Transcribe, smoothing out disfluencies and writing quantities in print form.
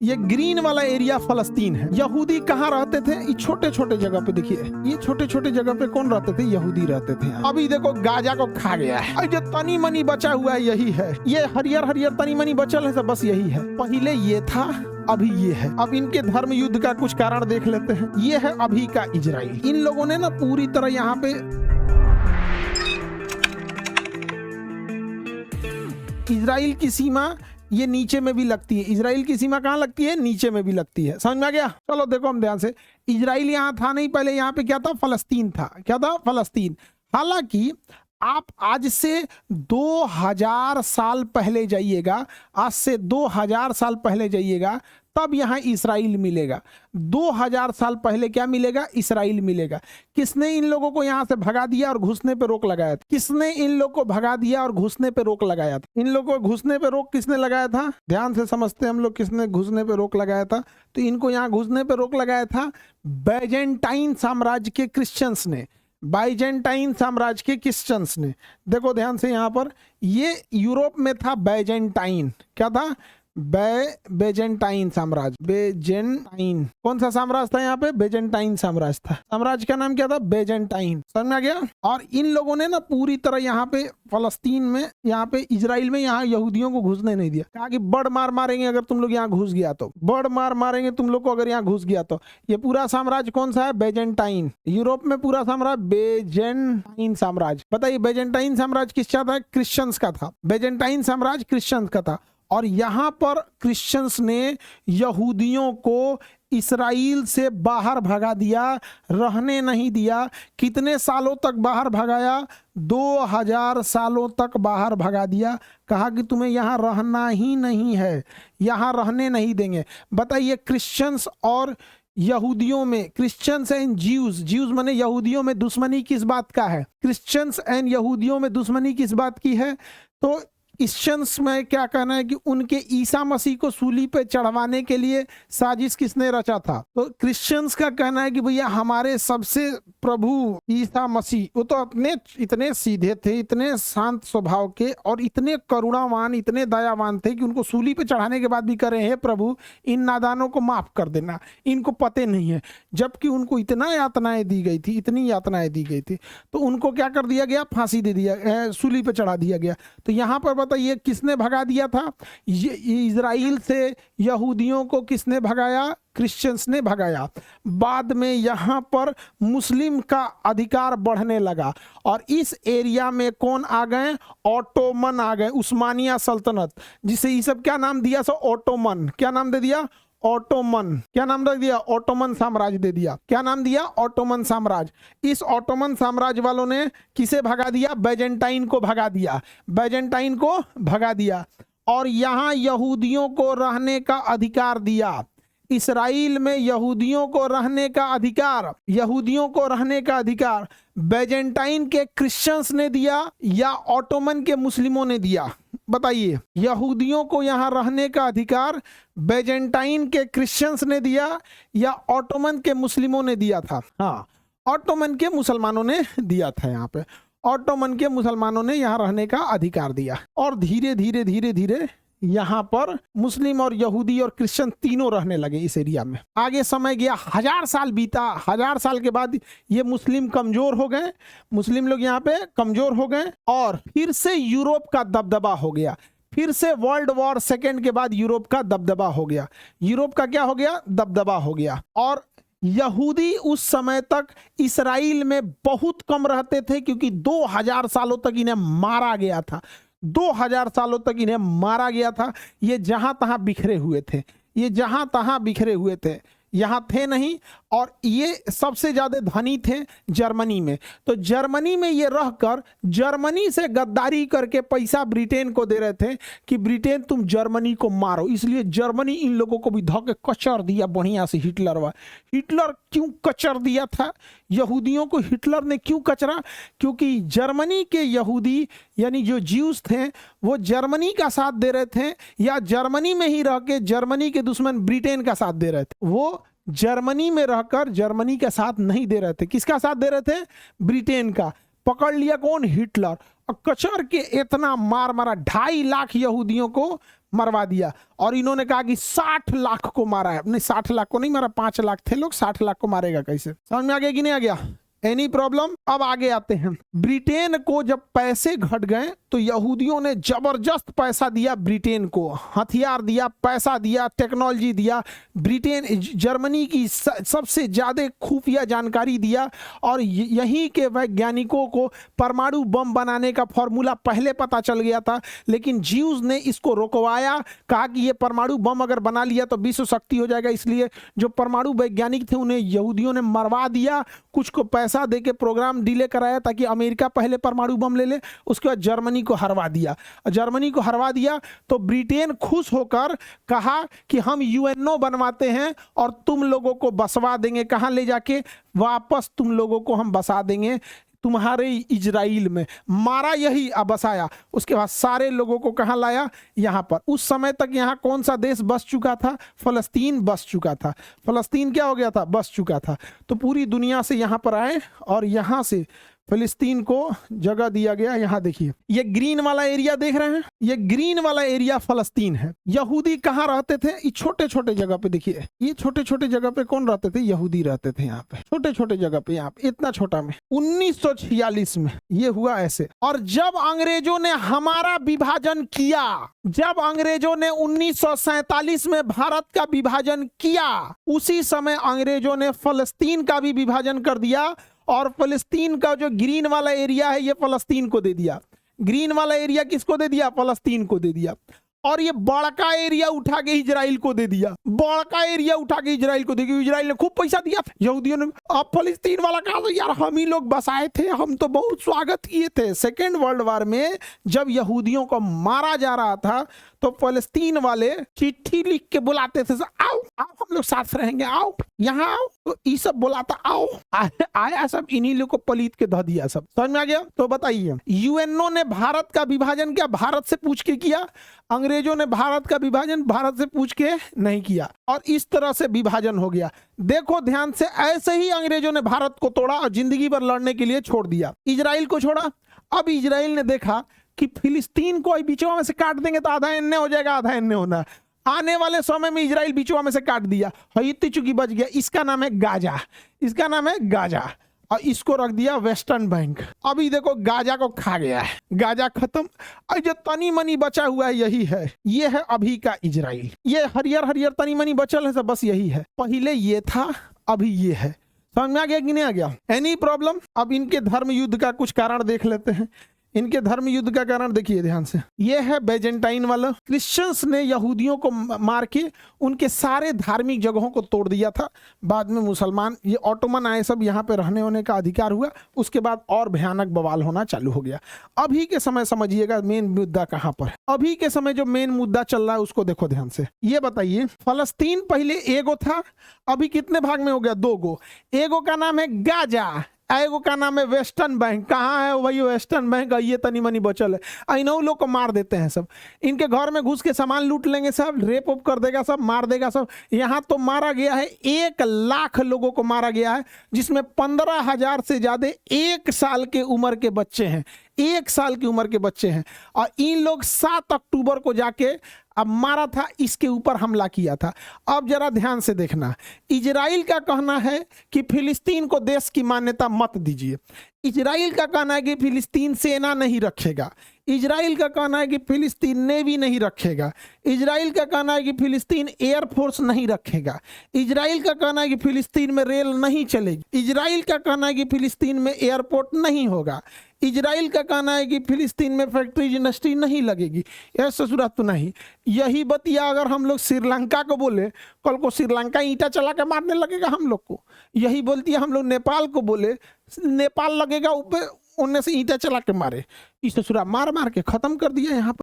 ये ग्रीन वाला एरिया फलस्तीन है। यहूदी कहाँ रहते थे? ये छोटे छोटे जगह पे, देखिए ये छोटे छोटे जगह पे कौन रहते थे? यहूदी रहते थे। अभी देखो गाजा को खा गया है, और जो तनी मनी बचा हुआ है यही है, ये हरियर हरियर तनी मनी बचल है, सब बस यही है। पहले ये था, अभी ये है। अब इनके धर्म युद्ध का कुछ कारण देख लेते हैं। ये है अभी का इजराइल। इन लोगों ने ना पूरी तरह यहाँ पे इजराइल की सीमा ये नीचे में भी लगती है। इजराइल की सीमा कहाँ लगती है? नीचे में भी लगती है। समझ में आ गया? चलो देखो हम ध्यान से, इजराइल यहाँ था नहीं, पहले यहाँ पे क्या था? फलस्तीन था। क्या था? फलस्तीन। हालांकि आप आज से 2000 साल पहले जाइएगा, आज से 2000 साल पहले जाइएगा, तब यहाँ इसराइल मिलेगा। 2000 साल पहले क्या मिलेगा? इसराइल मिलेगा। किसने इन लोगों को यहाँ से भगा दिया और घुसने पे रोक लगाया था? किसने इन लोग को भगा दिया और घुसने पे रोक लगाया था? इन लोगों को घुसने पे रोक किसने लगाया था? ध्यान से समझते हम लोग, किसने घुसने पे रोक लगाया था? तो इनको यहाँ घुसने पे रोक लगाया था बैजेंटाइन साम्राज्य के क्रिश्चियंस ने। बाइजेंटाइन साम्राज्य के क्रिश्चियंस ने। देखो ध्यान से, यहाँ पर ये यूरोप में था बैजेंटाइन। क्या था? बेजेंटाइन साम्राज्य। बेजेंटाइन कौन सा साम्राज्य था? यहाँ पे बेजेंटाइन साम्राज्य था। साम्राज्य का नाम क्या था? बेजेंटाइन। समझ में आ गया? और इन लोगों ने ना पूरी तरह यहाँ पे फलस्तीन में, यहाँ पे इजराइल में, यहाँ यहूदियों को घुसने नहीं दिया। कहा कि बड़ मार मारेंगे अगर तुम लोग यहाँ घुस गया तो, बड़ मार मारेंगे तुम लोग को अगर यहाँ घुस गया तो। ये पूरा साम्राज्य कौन सा है? बेजेंटाइन। यूरोप में पूरा साम्राज्य बेजेंटाइन साम्राज्य। बताइए बेजेंटाइन साम्राज्य किसका था? क्रिश्चियंस का था। बेजेंटाइन साम्राज्य क्रिश्चियंस का था। और यहाँ पर क्रिश्चियंस ने यहूदियों को इसराइल से बाहर भगा दिया, रहने नहीं दिया। कितने सालों तक बाहर भगाया? 2000 सालों तक बाहर भगा दिया। कहा कि तुम्हें यहाँ रहना ही नहीं है, यहाँ रहने नहीं देंगे। बताइए क्रिश्चियंस और यहूदियों में, क्रिश्चियंस एंड ज्यूज, ज्यूज माने यहूदियों में दुश्मनी किस बात का है? क्रिश्चियंस एंड यहूदियों में दुश्मनी किस बात की है? तो क्रिश्चियंस में क्या कहना है कि उनके ईसा मसीह को सूली पे चढ़वाने के लिए साजिश किसने रचा था? तो क्रिश्चियंस का कहना है कि भैया हमारे सबसे प्रभु ईसा मसीह, वो तो इतने सीधे थे, इतने शांत स्वभाव के और इतने करुणावान, इतने दयावान थे कि उनको सूली पे चढ़ाने के बाद भी कह रहे हैं, प्रभु इन नादानों को माफ कर देना, इनको पते नहीं है। जबकि उनको इतना यातनाएं दी गई थी, इतनी यातनाएं दी गई थी, तो उनको क्या कर दिया गया? फांसी दे दिया, सूली पे चढ़ा दिया गया। तो यहाँ पर ये किसने भगा दिया था? ये इजराइल से यहूदियों को किसने भगाया? क्रिश्चियंस ने भगाया। बाद में यहाँ पर मुस्लिम का अधिकार बढ़ने लगा और इस एरिया में कौन आ गए? ऑटोमन आ गए, उस्मानिया सल्तनत, जिसे ये सब क्या नाम दिया? सो ऑटोमन। क्या नाम दे दिया? ऑटोमन। क्या नाम रख दिया? ऑटोमन साम्राज्य दे दिया। क्या नाम दिया? ऑटोमन साम्राज्य। इस ऑटोमन साम्राज्य वालों ने किसे भगा दिया? बैजेंटाइन को भगा दिया। बैजेंटाइन को भगा दिया और यहाँ यहूदियों को रहने का अधिकार दिया। इसराइल में यहूदियों को रहने का अधिकार, यहूदियों को रहने का अधिकार बैजेंटाइन के क्रिश्चियंस ने दिया या ऑटोमन के मुस्लिमों ने दिया? बताइए, यहूदियों को यहाँ रहने का अधिकार बैजेंटाइन के क्रिश्चियंस ने दिया या ऑटोमन के मुस्लिमों ने दिया था? हाँ, ऑटोमन के मुसलमानों ने दिया था। यहाँ पे ऑटोमन के मुसलमानों ने यहाँ रहने का अधिकार दिया और धीरे धीरे धीरे धीरे यहाँ पर मुस्लिम और यहूदी और क्रिश्चियन तीनों रहने लगे इस एरिया में। आगे समय गया, 1000 साल बीता। 1000 साल के बाद ये मुस्लिम कमजोर हो गए, मुस्लिम लोग यहाँ पे कमजोर हो गए और फिर से यूरोप का दबदबा हो गया। फिर से वर्ल्ड वॉर सेकेंड के बाद यूरोप का दबदबा हो गया। यूरोप का क्या हो गया? दबदबा हो गया। और यहूदी उस समय तक इसराइल में बहुत कम रहते थे क्योंकि 2000 सालों तक इन्हें मारा गया था। 2000 सालों तक इन्हें मारा गया था। ये जहां तहां बिखरे हुए थे, ये जहां तहां बिखरे हुए थे, यहाँ थे नहीं। और ये सबसे ज्यादा धनी थे जर्मनी में। तो जर्मनी में ये रहकर जर्मनी से गद्दारी करके पैसा ब्रिटेन को दे रहे थे कि ब्रिटेन तुम जर्मनी को मारो। इसलिए जर्मनी इन लोगों को भी धोके कचर दिया बढ़िया से। हिटलर क्यों कचर दिया था यहूदियों को? हिटलर ने क्यों कचरा? क्योंकि जर्मनी के यहूदी यानी जो ज्यूज थे वो जर्मनी का साथ दे रहे थे या जर्मनी में ही रह के जर्मनी के दुश्मन ब्रिटेन का साथ दे रहे थे। वो जर्मनी में रहकर जर्मनी का साथ नहीं दे रहे थे। किसका साथ दे रहे थे? ब्रिटेन का। पकड़ लिया कौन? हिटलर। और कचर के इतना मार मारा, 2.5 लाख यहूदियों को मरवा दिया। और इन्होंने कहा कि 60 लाख को मारा है। नहीं, 60 लाख को नहीं मारा, 5 लाख थे लोग, 60 लाख को मारेगा कैसे? समझ में आ गया कि नहीं आ गया? Any problem? अब आगे आते हैं। ब्रिटेन को जब पैसे घट गए तो यहूदियों ने जबरदस्त पैसा दिया ब्रिटेन को, हथियार दिया, पैसा दिया, टेक्नोलॉजी दिया। ब्रिटेन जर्मनी की सबसे ज्यादा खुफिया जानकारी दिया और यहीं के वैज्ञानिकों को परमाणु बम बनाने का फॉर्मूला पहले पता चल गया था, लेकिन ज्यूज ने इसको रोकवाया। कहा कि ये परमाणु बम अगर बना लिया तो विश्व शक्ति हो जाएगा, इसलिए जो परमाणु वैज्ञानिक थे उन्हें यहूदियों ने मरवा दिया। कुछ को पैसा देके प्रोग्राम डिले कराया ताकि अमेरिका पहले परमाणु बम ले ले, उसके बाद जर्मनी को हरवा दिया। जर्मनी को हरवा दिया तो ब्रिटेन खुश होकर कहा कि हम यूएनओ बनवाते हैं और तुम लोगों को बसवा देंगे। कहां ले जाके? वापस तुम लोगों को हम बसा देंगे तुम्हारे इजराइल में। मारा यही, अब बसाया। उसके बाद सारे लोगों को कहां लाया? यहां पर। उस समय तक यहां कौन सा देश बस चुका था? फलस्तीन बस चुका था। फलस्तीन क्या हो गया था? बस चुका था। तो पूरी दुनिया से यहां पर आए और यहां से फिलिस्तीन को जगह दिया गया। यहां देखिए, ये ग्रीन वाला एरिया देख रहे हैं, ये ग्रीन वाला एरिया फलस्तीन है। यहूदी कहां रहते थे? ये छोटे छोटे जगह पे देखिए, ये छोटे छोटे जगह पे कौन रहते थे? यहूदी रहते थे। यहाँ पे छोटे छोटे जगह पे, यहाँ पे इतना छोटा में 1946 में ये हुआ ऐसे। और जब अंग्रेजों ने हमारा विभाजन किया, जब अंग्रेजों ने 1947 में भारत का विभाजन किया, उसी समय अंग्रेजों ने फलस्तीन का भी विभाजन कर दिया और फलस्तीन का जो ग्रीन वाला एरिया है ये फलस्तीन को दे दिया। ग्रीन वाला एरिया किसको दे दिया? फलस्तीन को दे दिया। और ये बड़का एरिया उठा के इजराइल को दे दिया। बड़का एरिया उठा के इजराइल को दे दिया। इजराइल ने खूब पैसा दिया यहूदियों ने। अब फलस्तीन वाला कहा तो यार हम ही लोग बसाए थे, हम तो बहुत स्वागत किए थे। सेकेंड वर्ल्ड वॉर में जब यहूदियों को मारा जा रहा था तो फलस्तीन वाले चिट्ठी लिख के बुलाते थे, आओ आओ हम लोग साथ रहेंगे, आओ यहाँ आओ। तो ये सब बुलाता, आओ आया सब, इन्हीं लोग को पलीत के धो दिया। सब समझ में आ गया? तो बताइए, यूएनओ ने भारत का विभाजन क्या भारत से पूछ के किया? अंग्रेजों ने भारत का विभाजन भारत से पूछ के नहीं किया और इस तरह से विभाजन हो गया। देखो ध्यान से, ऐसे ही अंग्रेजों ने भारत को तोड़ा और जिंदगी भर लड़ने के लिए छोड़ दिया। इजराइल को छोड़ा। अब इजराइल ने देखा कि फिलिस्तीन को बीचवा में से काट देंगे तो आधा इन्ने हो जाएगा, आधा इन्ने होना। आने वाले समय में इजराइल बीचवा में से काट दिया, इतनी चुकी बच गया। इसका नाम है गाजा, इसका नाम है गाजा। और इसको रख दिया वेस्टर्न बैंक। अभी देखो गाजा को खा गया है, गाजा खत्म। और जो तनी मनी बचा हुआ है यही है, ये है अभी का इजराइल। ये हरियर हरियर तनी मनी बचल है सब, बस यही है। पहले ये था, अभी ये है। समझ में आ गया कि नहीं आ गया? Any problem? अब इनके धर्म युद्ध का कुछ कारण देख लेते हैं। इनके धर्म युद्ध का कारण देखिए ध्यान से, ये है बेजेंटाइन वाला। क्रिश्चियंस ने यहूदियों को मार के उनके सारे धार्मिक जगहों को तोड़ दिया था। बाद में मुसलमान, ये ऑटोमन आए, सब यहाँ पे रहने होने का अधिकार हुआ। उसके बाद और भयानक बवाल होना चालू हो गया। अभी के समय समझिएगा मेन मुद्दा कहाँ पर है। अभी के समय जो मेन मुद्दा चल रहा है उसको देखो ध्यान से। ये बताइए, फलस्तीन पहले एगो था, अभी कितने भाग में हो गया? 2 गो। एगो का नाम है गाजा, एगो का नाम है वेस्टर्न बैंक। कहाँ है वही वेस्टर्न बैंक? ये तनी मनी बचल है। इन्हों लोग को मार देते हैं सब। इनके घर में घुस के सामान लूट लेंगे सब, रेप उप कर देगा सब, मार देगा सब। यहाँ तो मारा गया है 1 लाख लोगों को मारा गया है, जिसमें 15,000 से ज्यादा 1 साल के उम्र के बच्चे हैं। 1 साल की उम्र के बच्चे हैं। और इन लोग 7 अक्टूबर को जाके अब मारा था, इसके ऊपर हमला किया था। अब जरा ध्यान से देखना, इजराइल का कहना है कि फिलिस्तीन को देश की मान्यता मत दीजिए। इजराइल का कहना है कि फिलिस्तीन सेना नहीं रखेगा। इजराइल का कहना है कि फिलिस्तीन नेवी नहीं रखेगा। इजराइल का कहना है कि फिलिस्तीन एयरफोर्स नहीं रखेगा। इजराइल का कहना है कि फिलिस्तीन में रेल नहीं चलेगी। इजराइल का कहना है कि फिलिस्तीन में एयरपोर्ट नहीं होगा। इजराइल का कहना है कि फिलिस्तीन में फैक्ट्री इंडस्ट्री नहीं लगेगी। ऐसा सूरत तो नहीं। यही बतिया अगर हम लोग श्रीलंका को बोले, कल को श्रीलंका ईंटा चला के मारने लगेगा हम लोग को। यही बोलती है हम लोग नेपाल को बोले, नेपाल लगेगा ऊपर उनने से ईंटा चला के मारे। इस ससुरा मार मार के खत्म कर दिया यहाँ पर।